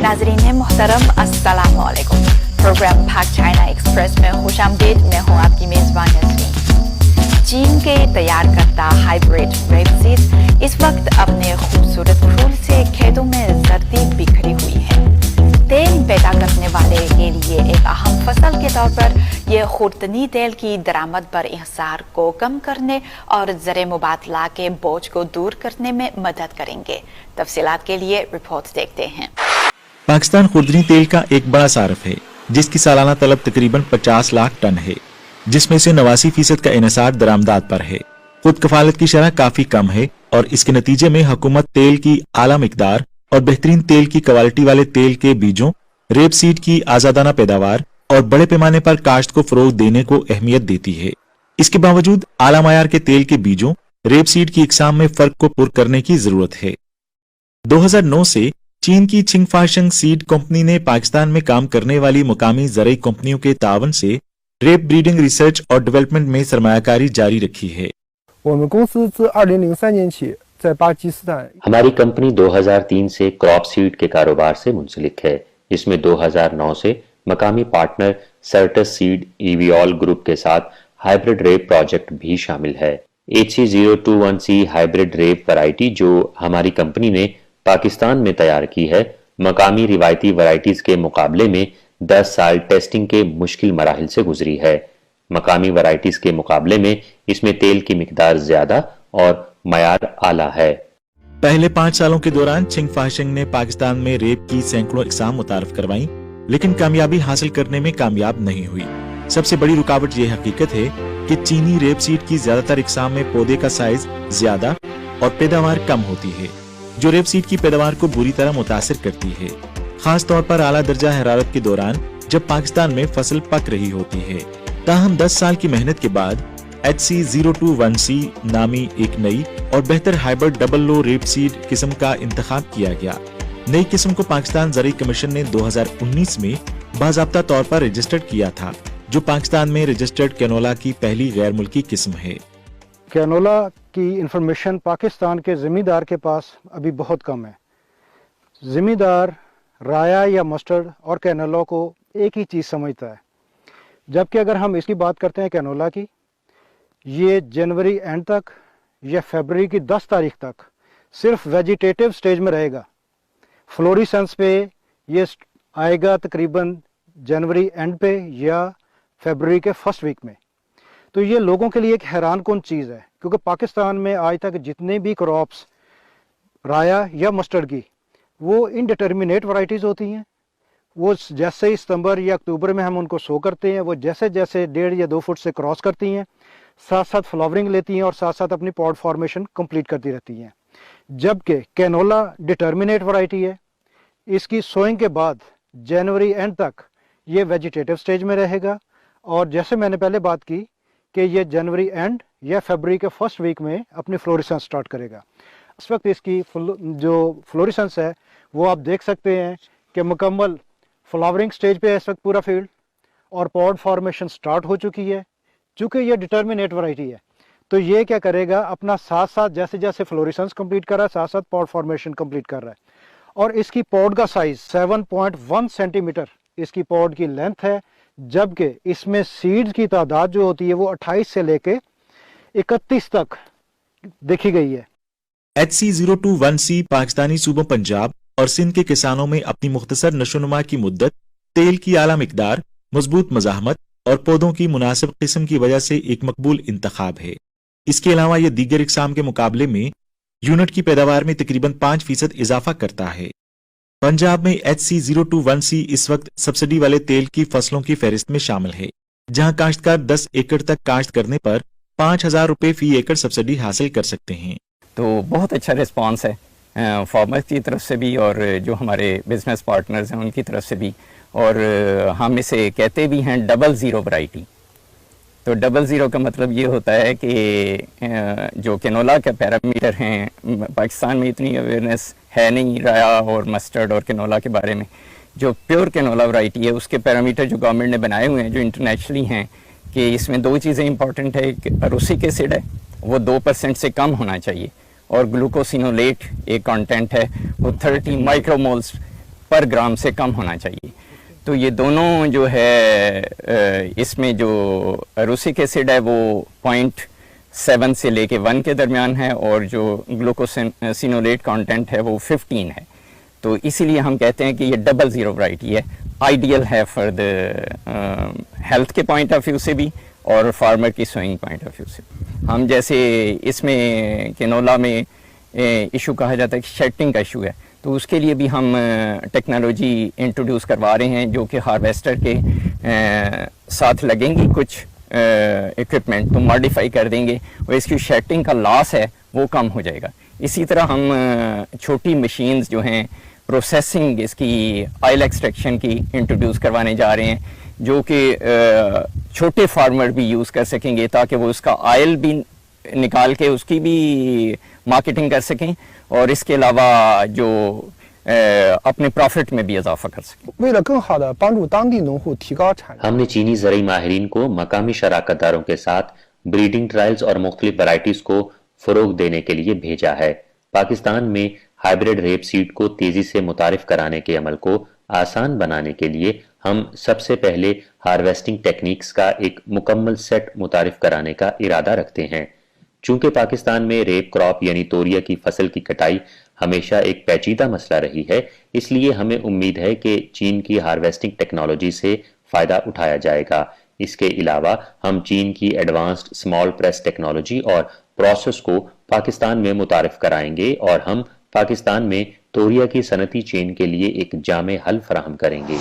नाजरीन मोहतरम अस्सलाम वालेकुम। प्रोग्राम भाग चाइना एक्सप्रेस में खुशामदीद। मैं हूँ आपकी मेज़बान नसरीन। चीन के तैयार करता हाइब्रिड रेपसीड इस वक्त अपने खूबसूरत फूल से खेतों में जर्दी बिखरी हुई है। तेल पैदा करने वाले के लिए एक अहम फसल के तौर पर यह खुर्दनी तेल की दरामद पर इंहिसार को कम करने और ज़र मुबादला के बोझ को दूर करने में मदद करेंगे। तफसीलात के लिए रिपोर्ट देखते हैं। पाकिस्तान खुर्दनी तेल का एक बड़ा सारफ है जिसकी सालाना तलब तकरीबन 50 लाख टन है, जिसमें से 89% का इन्हिसार दरामदात पर है। खुद कफालत की शरह काफी कम है और इसके नतीजे में हुकूमत तेल की आला मिकदार और बेहतरीन तेल की क्वालिटी वाले तेल के बीजों, रेपसीड की आजादाना पैदावार और बड़े पैमाने पर काश्त को फरोग देने को अहमियत देती है। इसके बावजूद आला मयार के तेल के बीजों, रेपसीड की इकसाम में फर्क को पुर करने की जरूरत है। 2009 से चीन की चिंगफाशंग सीड कंपनी ने पाकिस्तान में काम करने वाली मुकामी ज़राई कंपनियों के तावन से रेप ब्रीडिंग रिसर्च और डेवलपमेंट में सरमायाकारी जारी रखी है। हमारी कंपनी 2003 से क्रॉप सीड के कारोबार से मुंसलिक है। इसमें 2009 से मकामी पार्टनर सर्टस सीड ईवीऑल ग्रुप के साथ हाइब्रिड रेप प्रोजेक्ट भी शामिल है। HC021C हाइब्रिड रेप वैरायटी जो हमारी कंपनी ने पाकिस्तान में तैयार की है, मकामी रिवायती वैरायटीज के मुकाबले में 10 साल टेस्टिंग के मुश्किल मराहिल से गुजरी है। मकामी वैरायटीज के मुकाबले में इसमें तेल की मिकदार ज्यादा और मयार आला है। पहले 5 सालों के दौरान चिंगफाशंग ने पाकिस्तान में रेप की सैकड़ों इकसाम मुतारफ करवाई, लेकिन कामयाबी हासिल करने में कामयाब नहीं हुई। सबसे बड़ी रुकावट यह हकीकत है कि चीनी रेप सीड की ज्यादातर इकसाम में पौधे का साइज ज्यादा और पैदावार कम होती है, जो रेप सीड की पैदावार को बुरी तरह मुतासिर करती है, खास तौर पर आला दर्जा हरारत के दौरान जब पाकिस्तान में फसल पक रही होती है। ताहम 10 साल की मेहनत के बाद HC021C नामी एक नई और बेहतर हाइब्रिड डबल लो रेप सीड किस्म का इंतखाब किया गया। नई किस्म को पाकिस्तान ज़राई कमीशन ने 2019 में बाज़ाब्ता तौर पर रजिस्टर्ड किया था, जो पाकिस्तान में रजिस्टर्ड कैनोला की पहली गैर मुल्की किस्म है। कैनोला की इंफॉर्मेशन पाकिस्तान के ज़मींदार के पास अभी बहुत कम है। ज़मींदार राया या मस्टर्ड और कैनोला को एक ही चीज़ समझता है, जबकि अगर हम इसकी बात करते हैं कैनोला की, ये जनवरी एंड तक या फरवरी की 10 तारीख तक सिर्फ वेजिटेटिव स्टेज में रहेगा। फ्लोरिसेंस पे ये आएगा तकरीबन जनवरी एंड पे या फरवरी के फर्स्ट वीक में। तो ये लोगों के लिए एक हैरान कौन चीज़ है, क्योंकि पाकिस्तान में आज तक जितने भी क्रॉप्स राया या मस्टर्ड की वो इनडिटर्मिनेट वैरायटीज़ होती हैं। वो जैसे ही सितंबर या अक्टूबर में हम उनको शो करते हैं, वो जैसे जैसे 1.5 या 2 फुट से क्रॉस करती हैं, साथ साथ फ्लावरिंग लेती हैं और साथ साथ अपनी पॉड फॉर्मेशन कंप्लीट करती रहती हैं। जबकि कैनोला डिटर्मिनेट वैरायटी है। इसकी सोइंग के बाद जनवरी एंड तक ये वेजिटेटिव स्टेज में रहेगा और जैसे मैंने पहले बात की कि ये जनवरी एंड या फरवरी के फर्स्ट वीक में अपनी फ्लोरिसेंस स्टार्ट करेगा। इस वक्त इसकी जो फ्लोरिसेंस है वो आप देख सकते हैं कि मुकम्मल फ्लावरिंग स्टेज पे है इस वक्त पूरा फील्ड और पॉड फॉर्मेशन स्टार्ट हो चुकी है। चूँकि ये डिटर्मिनेट वैरायटी है तो ये क्या करेगा, अपना साथ साथ जैसे जैसे फ्लोरिसेंस कंप्लीट कर रहा है साथ साथ पॉड फॉर्मेशन कंप्लीट कर रहा है। और इसकी पॉड का साइज 7.1 सेंटीमीटर इसकी पॉड की लेंथ है, जबकि इसमें सीड्स की तादाद जो होती है वो 28 से लेके 31 तक देखी गई है। HC021C पाकिस्तानी सूबों पंजाब और सिंध के किसानों में अपनी मुख्तसर नशोनुमा की मुद्दत, तेल की आला मिकदार, मजबूत मज़ाहमत और पौधों की मुनासिब किस्म की वजह से एक मकबूल इंतखाब है। इसके अलावा यह दीगर इकसाम के मुकाबले में यूनिट की पैदावार में तकरीबन 5% इजाफा करता है। पंजाब में HC021C इस वक्त सब्सिडी वाले तेल की फसलों की फहरिस्त में शामिल है, जहां काश्तकार 10 एकड़ तक काश्त करने पर 5,000 रुपए फी एकड़ सब्सिडी हासिल कर सकते हैं। तो बहुत अच्छा रिस्पांस है फार्मर्स की तरफ से भी और जो हमारे बिजनेस पार्टनर्स हैं उनकी तरफ से भी, और हम इसे कहते भी हैं 00 वैरायटी। तो 00 का मतलब ये होता है कि जो कैनोला के पैरामीटर हैं, पाकिस्तान में इतनी अवेयरनेस है नहीं राया और मस्टर्ड और कैनोला के बारे में। जो प्योर कैनोला वैरायटी है उसके पैरामीटर जो गवर्नमेंट ने बनाए हुए हैं जो इंटरनेशनली हैं, कि इसमें 2 चीज़ें इंपॉर्टेंट है। एक अरुसिक एसिड है वो 2% से कम होना चाहिए, और ग्लूकोसिनोलेट एक कंटेंट है वो 30 माइक्रोमोल्स पर ग्राम से कम होना चाहिए। तो ये दोनों जो है इसमें जो रूसिक एसिड है वो 0.7 से लेके 1 के दरमियान है, और जो ग्लूकोसिनोलेट कंटेंट है वो 15 है। तो इसीलिए हम कहते हैं कि ये 00 वैरायटी है, आइडियल है फॉर द हेल्थ के पॉइंट ऑफ व्यू से भी और फार्मर की सोइंग पॉइंट ऑफ व्यू से। हम जैसे इसमें केनोला में इशू कहा जाता है कि शेटिंग का इशू है, तो उसके लिए भी हम टेक्नोलॉजी इंट्रोड्यूस करवा रहे हैं जो कि हार्वेस्टर के साथ लगेंगी कुछ इक्विपमेंट, तो मॉडिफाई कर देंगे और इसकी शेटिंग का लॉस है वो कम हो जाएगा। इसी तरह हम छोटी मशीन्स जो हैं प्रोसेसिंग इसकी ऑयल एक्सट्रैक्शन की इंट्रोड्यूस करवाने जा रहे हैं, जो कि छोटे फार्मर भी यूज़ कर सकेंगे ताकि वो उसका ऑयल भी निकाल के उसकी भी मार्केटिंग कर सकें और इसके अलावा जो अपने प्रॉफिट में भी इजाफा कर सकें। 为了更好地帮助当地农户提高产量， हमने चीनी ज़रई माहिरीन को मकामी शराकतदारों के साथ ब्रीडिंग ट्रायल्स और मुख्तलिफ वैराइटीज़ को फ़रोग देने के लिए भेजा है। पाकिस्तान में हाइब्रिड रेप सीड को तेज़ी से मुतारिफ कराने के अमल को आसान बनाने के लिए हम सबसे पहले हार्वेस्टिंग टेक्निक्स का एक मुकम्मल सेट मुतारिफ कराने का इरादा रखते हैं। चूंकि पाकिस्तान में रेप क्रॉप यानी तोरिया की फसल की कटाई हमेशा एक पेचीदा मसला रही है, इसलिए हमें उम्मीद है कि चीन की हार्वेस्टिंग टेक्नोलॉजी से फ़ायदा उठाया जाएगा। इसके अलावा हम चीन की एडवांस्ड स्मॉल प्रेस टेक्नोलॉजी और प्रोसेस को पाकिस्तान में मुतारिफ कराएंगे और हम पाकिस्तान में तोरिया की सनती चेन के लिए एक जामे हल फराहम करेंगे।